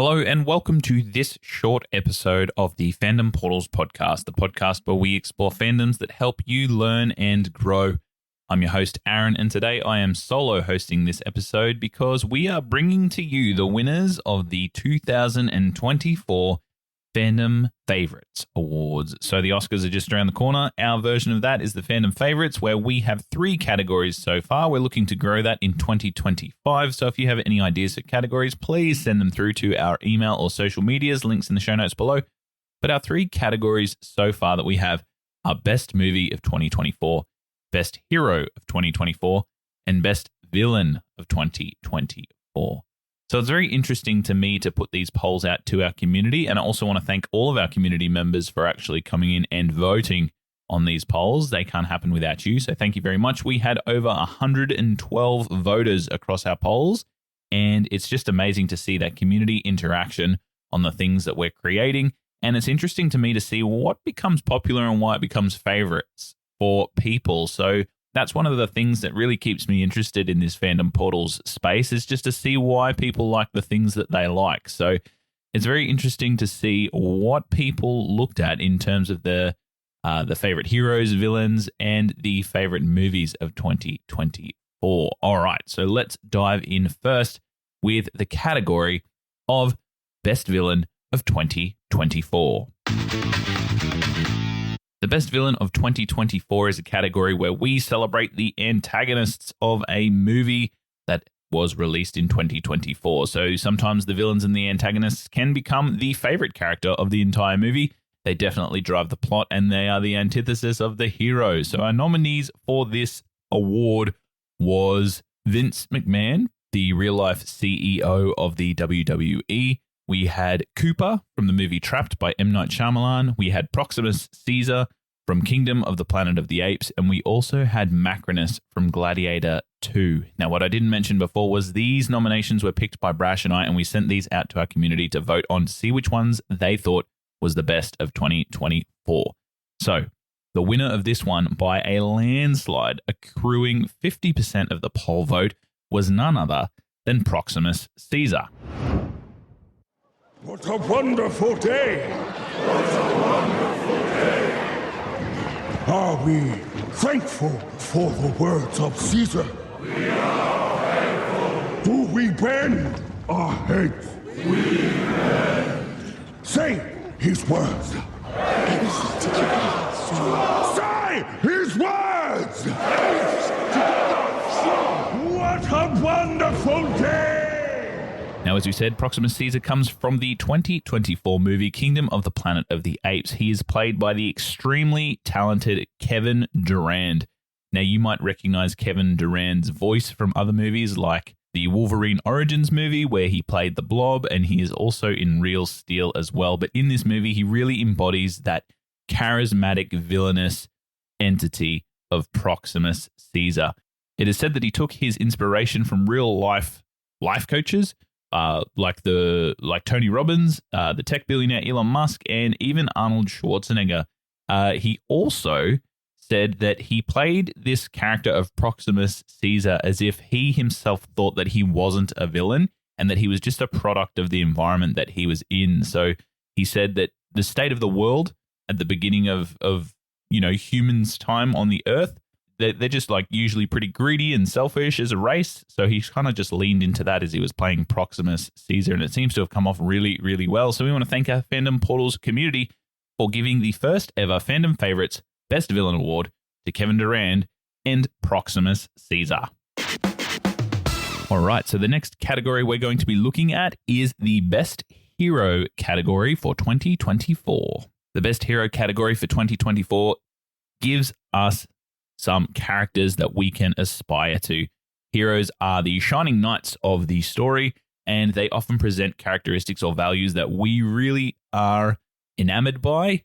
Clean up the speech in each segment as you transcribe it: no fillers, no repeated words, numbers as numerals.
Hello and welcome to this short episode of the Fandom Portals podcast, the podcast where we explore fandoms that help you learn and grow. I'm your host, Aaron, and today I am solo hosting this episode because we are bringing to you the winners of the 2024 Fandom Favourites Awards. So the Oscars are just around the corner. Our version of that is the Fandom Favourites, where we have 3 categories so far. We're looking to grow that in 2025. So if you have any ideas for categories, please send them through to our email or social medias, links in the show notes below. But our 3 categories so far that we have are Best Movie of 2024, Best Hero of 2024, and Best Villain of 2024. So it's very interesting to me to put these polls out to our community, and I also want to thank all of our community members for actually coming in and voting on these polls. They can't happen without you, so thank you very much. We had over 112 voters across our polls, and it's just amazing to see that community interaction on the things that we're creating, and it's interesting to me to see what becomes popular and why it becomes favorites for people. So that's one of the things that really keeps me interested in this Fandom Portals space, is just to see why people like the things that they like. So it's very interesting to see what people looked at in terms of the favorite heroes, villains, and the favorite movies of 2024. All right, so let's dive in first with the category of Best Villain of 2024. The Best Villain of 2024 is a category where we celebrate the antagonists of a movie that was released in 2024. So sometimes the villains and the antagonists can become the favorite character of the entire movie. They definitely drive the plot, and they are the antithesis of the hero. So our nominees for this award was Vince McMahon, the real-life CEO of the WWE. We had Cooper from the movie Trapped by M. Night Shyamalan. We had Proximus Caesar from Kingdom of the Planet of the Apes. And we also had Macrinus from Gladiator 2. Now, what I didn't mention before was these nominations were picked by Brash and I, and we sent these out to our community to vote on to see which ones they thought was the best of 2024. So the winner of this one by a landslide, accruing 50% of the poll vote, was none other than Proximus Caesar. What a wonderful day! What a wonderful day! Are we thankful for the words of Caesar? We are thankful. Do we bend our heads? We bend. Say his words. Say his words! What a wonderful day! Now, as we said, Proximus Caesar comes from the 2024 movie Kingdom of the Planet of the Apes. He is played by the extremely talented Kevin Durand. Now, you might recognize Kevin Durand's voice from other movies like the Wolverine Origins movie, where he played the Blob, and he is also in Real Steel as well. But in this movie, he really embodies that charismatic, villainous entity of Proximus Caesar. It is said that he took his inspiration from real life coaches, like Tony Robbins, the tech billionaire Elon Musk, and even Arnold Schwarzenegger. He also said that he played this character of Proximus Caesar as if he himself thought that he wasn't a villain and that he was just a product of the environment that he was in. So he said that the state of the world at the beginning of humans' time on the earth, they're just like usually pretty greedy and selfish as a race. So he's kind of just leaned into that as he was playing Proximus Caesar, and it seems to have come off really, really well. So we want to thank our Fandom Portals community for giving the first ever Fandom Favourites Best Villain Award to Kevin Durand and Proximus Caesar. All right, so the next category we're going to be looking at is the Best Hero category for 2024. The Best Hero category for 2024 gives us some characters that we can aspire to. Heroes are the shining knights of the story, and they often present characteristics or values that we really are enamored by.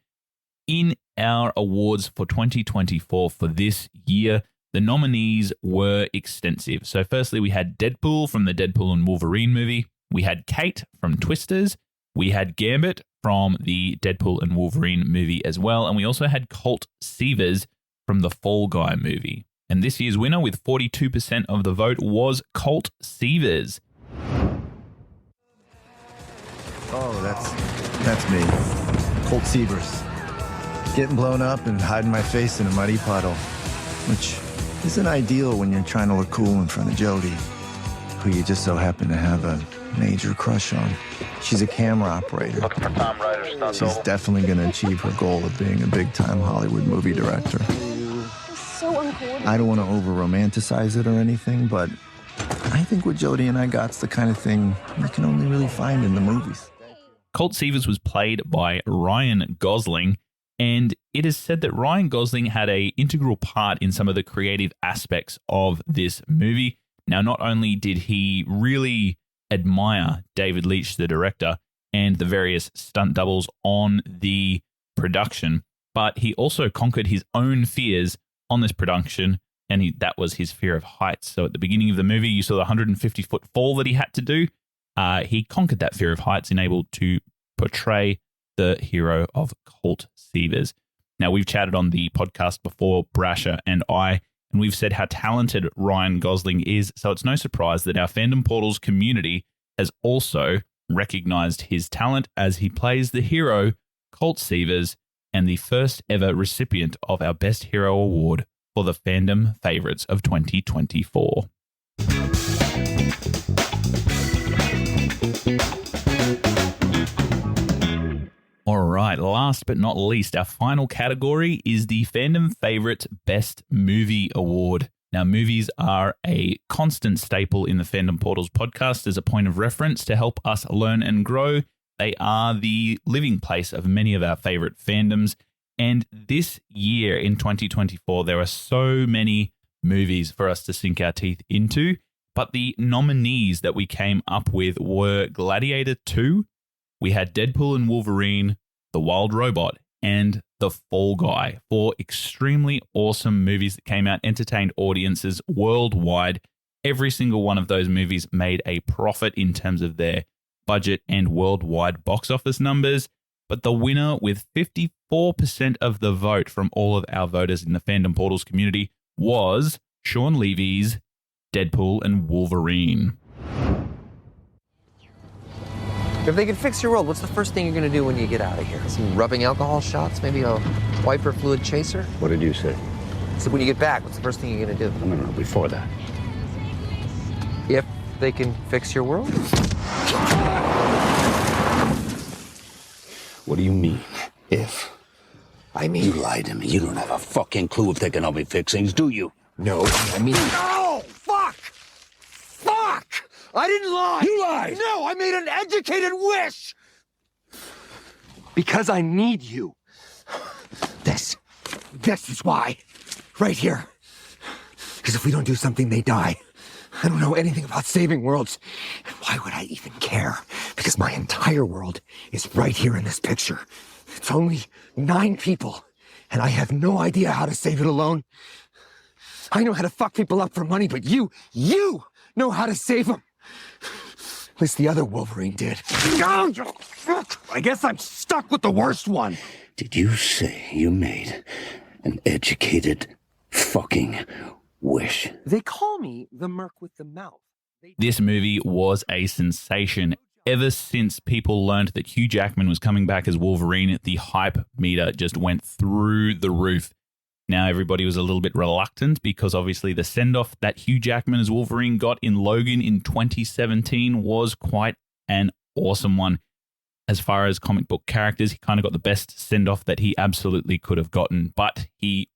In our awards for 2024 for this year, the nominees were extensive. So firstly, we had Deadpool from the Deadpool and Wolverine movie. We had Kate from Twisters. We had Gambit from the Deadpool and Wolverine movie as well. And we also had Colt Seavers from the Fall Guy movie. And this year's winner with 42% of the vote was Colt Seavers. Oh, that's me. Colt Sievers. Getting blown up and hiding my face in a muddy puddle, which isn't ideal when you're trying to look cool in front of Jodie, who you just so happen to have a major crush on. She's a camera operator. Looking for Tom Ryder, stunt She's double. definitely going to achieve her goal of being a big-time Hollywood movie director. So uncoordinated. I don't want to over-romanticize it or anything, but I think what Jodie and I got's the kind of thing you can only really find in the movies. Colt Sievers was played by Ryan Gosling, and it is said that Ryan Gosling had an integral part in some of the creative aspects of this movie. Now, not only did he really admire David Leitch, the director, and the various stunt doubles on the production, but he also conquered his own fears on this production, and that was his fear of heights. So at the beginning of the movie, you saw the 150-foot fall that he had to do. He conquered that fear of heights and able to portray the hero of Colt Sievers. Now, we've chatted on the podcast before, Brasher and I, and we've said how talented Ryan Gosling is, so it's no surprise that our Fandom Portals community has also recognized his talent as he plays the hero, Colt Sievers, and the first ever recipient of our Best Hero Award for the Fandom Favourites of 2024. All right, last but not least, our final category is the Fandom Favourites Best Movie Award. Now, movies are a constant staple in the Fandom Portals podcast as a point of reference to help us learn and grow. They are the living place of many of our favourite fandoms. And this year in 2024, there are so many movies for us to sink our teeth into. But the nominees that we came up with were Gladiator 2, we had Deadpool and Wolverine, The Wild Robot, and The Fall Guy, four extremely awesome movies that came out, entertained audiences worldwide. Every single one of those movies made a profit in terms of their budget and worldwide box office numbers. But the winner, with 54% of the vote from all of our voters in the Fandom Portals community, was Sean Levy's Deadpool and Wolverine. If they can fix your world, what's the first thing you're going to do when you get out of here? Some rubbing alcohol shots? Maybe a wiper fluid chaser? What did you say? So when you get back, what's the first thing you're going to do? No, before that. If they can fix your world? What do you mean, if? I mean... You lied to me. You don't have a fucking clue if they can help me fix things, do you? No, I mean... No! Fuck! Fuck! I didn't lie! You lied! No, I made an educated wish! Because I need you. This is why. Right here. Because if we don't do something, they die. I don't know anything about saving worlds. And why would I even care? Because my entire world is right here in this picture. It's only 9 people, and I have no idea how to save it alone. I know how to fuck people up for money, but you know how to save them. At least the other Wolverine did. I guess I'm stuck with the worst one. Did you say you made an educated fucking wish? They call me the Merc with the mouth. This movie was a sensation. Ever since people learned that Hugh Jackman was coming back as Wolverine, the hype meter just went through the roof. Now everybody was a little bit reluctant because obviously the send-off that Hugh Jackman as Wolverine got in Logan in 2017 was quite an awesome one. As far as comic book characters, he kind of got the best send-off that he absolutely could have gotten, but he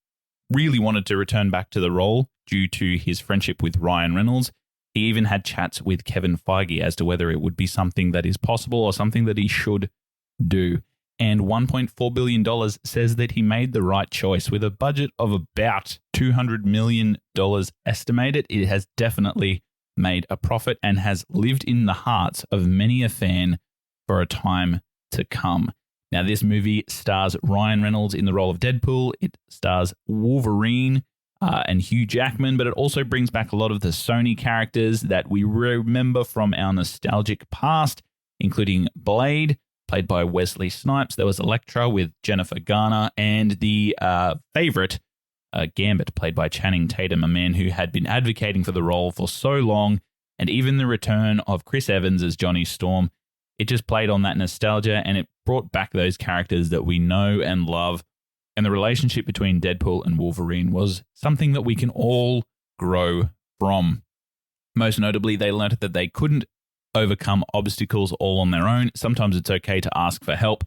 really wanted to return back to the role due to his friendship with Ryan Reynolds. He even had chats with Kevin Feige as to whether it would be something that is possible or something that he should do. And $1.4 billion says that he made the right choice. With a budget of about $200 million estimated, it has definitely made a profit and has lived in the hearts of many a fan for a time to come. Now, this movie stars Ryan Reynolds in the role of Deadpool. It stars Wolverine and Hugh Jackman, but it also brings back a lot of the Sony characters that we remember from our nostalgic past, including Blade, played by Wesley Snipes. There was Elektra with Jennifer Garner, and the favorite, Gambit, played by Channing Tatum, a man who had been advocating for the role for so long, and even the return of Chris Evans as Johnny Storm. It just played on that nostalgia and it brought back those characters that we know and love. And the relationship between Deadpool and Wolverine was something that we can all grow from. Most notably, they learned that they couldn't overcome obstacles all on their own. Sometimes it's okay to ask for help.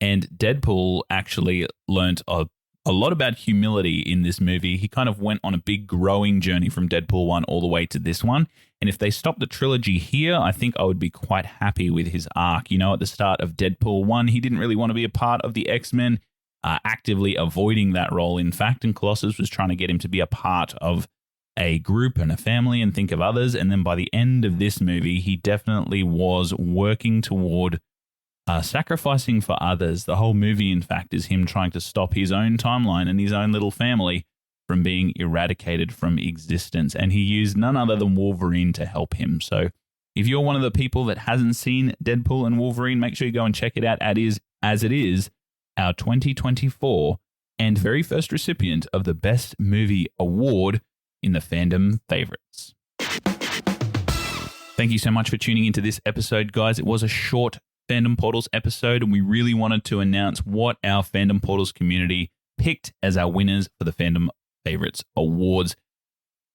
And Deadpool actually learned a lot about humility in this movie. He kind of went on a big growing journey from Deadpool 1 all the way to this one. And if they stopped the trilogy here, I think I would be quite happy with his arc. You know, at the start of Deadpool 1, he didn't really want to be a part of the X-Men, actively avoiding that role, in fact. And Colossus was trying to get him to be a part of a group and a family and think of others. And then by the end of this movie, he definitely was working toward sacrificing for others. The whole movie, in fact, is him trying to stop his own timeline and his own little family from being eradicated from existence. And he used none other than Wolverine to help him. So if you're one of the people that hasn't seen Deadpool and Wolverine, make sure you go and check it out, as it is our 2024 and very first recipient of the Best Movie Award in the Fandom Favourites. Thank you so much for tuning into this episode, guys. It was a short Fandom Portals episode, and we really wanted to announce what our Fandom Portals community picked as our winners for the Fandom Favourites Awards.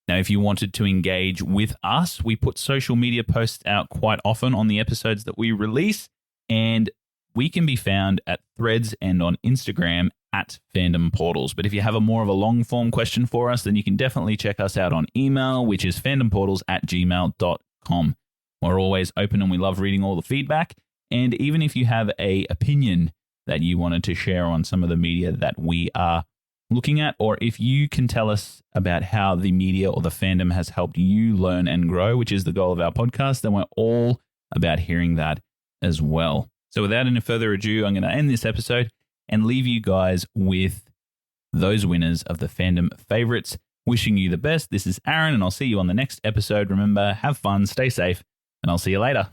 Now, if you wanted to engage with us, we put social media posts out quite often on the episodes that we release, and we can be found at Threads and on Instagram at Fandom Portals. But if you have a more of a long-form question for us, then you can definitely check us out on email, which is fandomportals@gmail.com. We're always open and we love reading all the feedback. And even if you have an opinion that you wanted to share on some of the media that we are looking at, or if you can tell us about how the media or the fandom has helped you learn and grow, which is the goal of our podcast, then we're all about hearing that as well. So without any further ado, I'm going to end this episode and leave you guys with those winners of the Fandom Favourites. Wishing you the best. This is Aaron, and I'll see you on the next episode. Remember, have fun, stay safe, and I'll see you later.